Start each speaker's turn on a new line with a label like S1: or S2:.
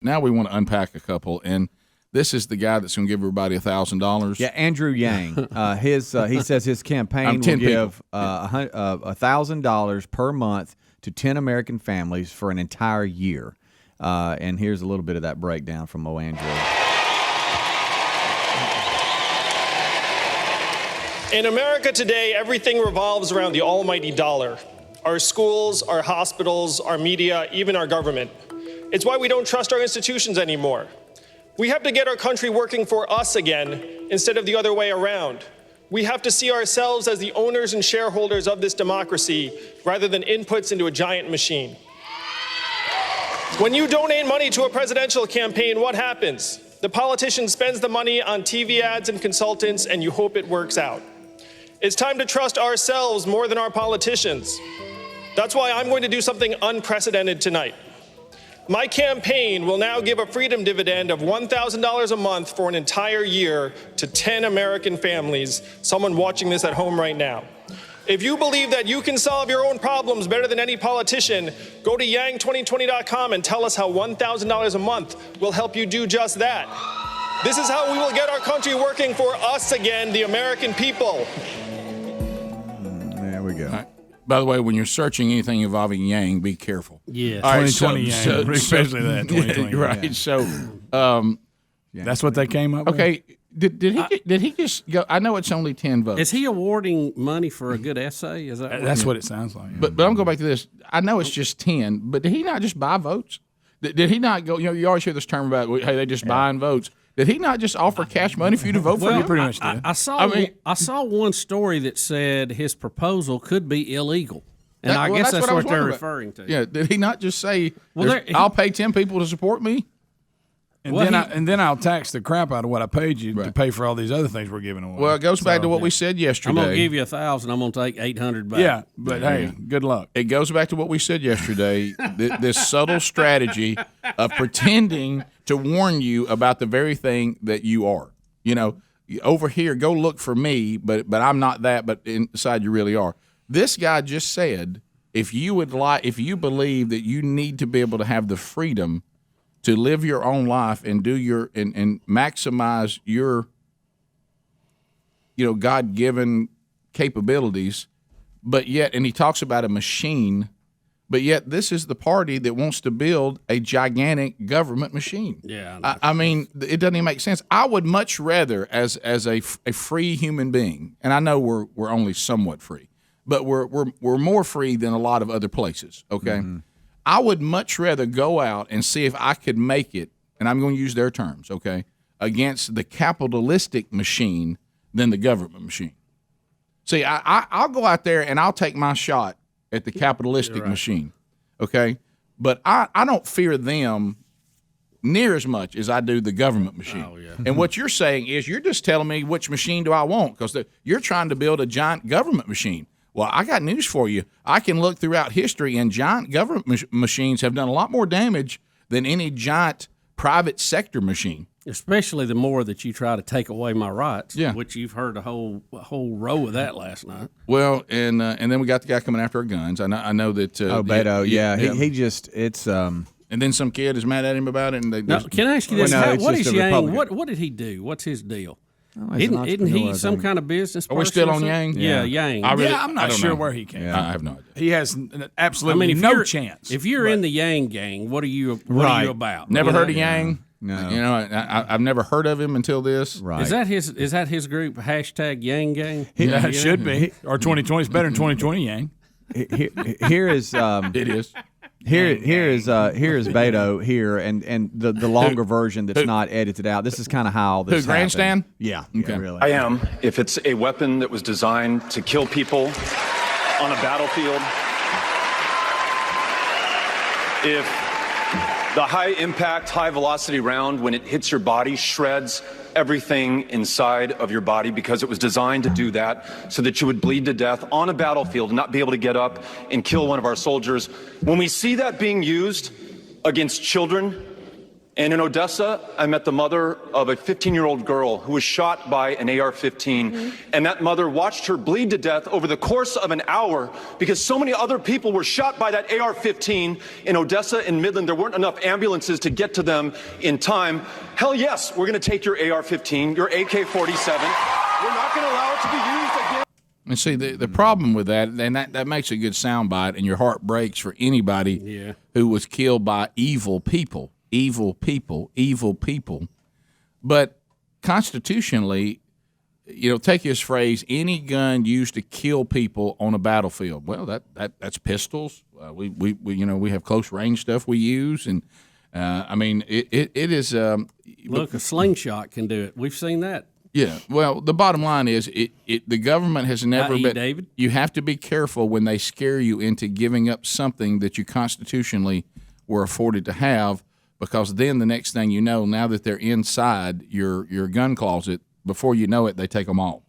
S1: Now we want to unpack a couple, and this is the guy that's going to give everybody $1,000.
S2: Yeah, Andrew Yang. He says his campaign will give $1,000 per month to 10 American families for an entire year. And here's a little bit of that breakdown from Andrew.
S3: In America today, everything revolves around the almighty dollar. Our schools, our hospitals, our media, even our government. It's why we don't trust our institutions anymore. We have to get our country working for us again instead of the other way around. We have to see ourselves as the owners and shareholders of this democracy rather than inputs into a giant machine. When you donate money to a presidential campaign, what happens? The politician spends the money on TV ads and consultants, and you hope it works out. It's time to trust ourselves more than our politicians. That's why I'm going to do something unprecedented tonight. My campaign will now give a freedom dividend of $1,000 a month for an entire year to 10 American families, someone watching this at home right now. If you believe that you can solve your own problems better than any politician, go to yang2020.com and tell us how $1,000 a month will help you do just that. This is how we will get our country working for us again, the American people.
S2: There we go.
S1: By the way, when you're searching anything involving Yang, be careful.
S4: Yeah,
S5: 2020 Yang, especially that 2020.
S1: Right.
S5: Yeah.
S1: So,
S5: that's what they came up with.
S1: Okay. Did he just go? I know it's only 10 votes.
S4: Is he awarding money for a good essay? Is that
S5: That's what it sounds like.
S1: But I'm going to go back to this. I know it's just 10, but did he not just buy votes? Did he not go? You always hear this term about, hey, they just buying votes. Did he not just offer cash money for you to vote for him?
S5: Pretty much did.
S4: I saw one story that said his proposal could be illegal. And I guess that's what they're referring to.
S1: Yeah, did he not just say,
S4: Well,
S1: I'll pay 10 people to support me?
S5: And then I'll tax the crap out of what I paid you to pay for all these other things we're giving away.
S1: Well, it goes back to what we said yesterday.
S4: I'm going to give you $1,000. I'm going to take $800 back.
S5: Yeah, but hey, good luck.
S1: It goes back to what we said yesterday, this subtle strategy of pretending to warn you about the very thing that you are. You know, over here, go look for me, but I'm not that, but inside you really are. This guy just said, if you believe that you need to be able to have the freedom to live your own life and do and maximize your, God-given capabilities, but yet, and he talks about a machine, but yet this is the party that wants to build a gigantic government machine.
S4: Yeah,
S1: I mean, it doesn't even make sense. I would much rather, as a free human being, and I know we're only somewhat free, but we're more free than a lot of other places. Okay. Mm-hmm. I would much rather go out and see if I could make it, and I'm going to use their terms, okay, against the capitalistic machine than the government machine. See, I'll go out there and I'll take my shot at the capitalistic machine, okay? But I don't fear them near as much as I do the government machine. Oh, yeah. And what you're saying is you're just telling me which machine do I want because you're trying to build a giant government machine. Well, I got news for you. I can look throughout history, and giant government machines have done a lot more damage than any giant private sector machine.
S4: Especially the more that you try to take away my rights,
S1: yeah.
S4: Which you've heard a whole row of that last night.
S1: Well, and then we got the guy coming after our guns. I know that.
S2: Beto, yeah. He just it's.
S1: And then some kid is mad at him about it. And
S4: can I ask you this? What is Yang? What did he do? What's his deal?
S2: Oh,
S4: isn't he some kind of business person?
S1: Are we still on Yang?
S4: Yeah, Yang.
S5: I'm not sure where he came from.
S1: I have no idea.
S5: He has absolutely no chance.
S4: If you're in the Yang gang, what are you about?
S1: Never heard of Yang?
S2: No.
S1: I've never heard of him until this.
S2: Right.
S4: Is that his group, hashtag Yang Gang?
S5: Yeah, it should be. Or 2020 is better than 2020 Yang.
S2: Here is
S1: it is.
S2: Here is Beto here, and the longer version that's not edited out. This is kind of how this
S1: grandstand?
S2: happened. Yeah,
S1: okay.
S2: Yeah, really.
S6: I am. If it's a weapon that was designed to kill people on a battlefield, if the high-impact, high-velocity round, when it hits your body, shreds everything inside of your body because it was designed to do that so that you would bleed to death on a battlefield and not be able to get up and kill one of our soldiers. When we see that being used against children And in Odessa, I met the mother of a 15-year-old girl who was shot by an AR-15. And that mother watched her bleed to death over the course of an hour because so many other people were shot by that AR-15 in Odessa and Midland. There weren't enough ambulances to get to them in time. Hell yes, we're going to take your AR-15, your AK-47. We're not going to allow it to be used again.
S1: And see, the problem with that, and that makes a good soundbite, and your heart breaks for anybody who was killed by evil people. Evil people. But constitutionally, take his phrase, any gun used to kill people on a battlefield. Well, that's pistols. We have close range stuff we use, and it is.
S4: Look, a slingshot can do it. We've seen that.
S1: Yeah. Well, the bottom line is, the government has never been.
S4: David.
S1: You have to be careful when they scare you into giving up something that you constitutionally were afforded to have. Because then the next thing you know, now that they're inside your gun closet, before you know it, they take them all.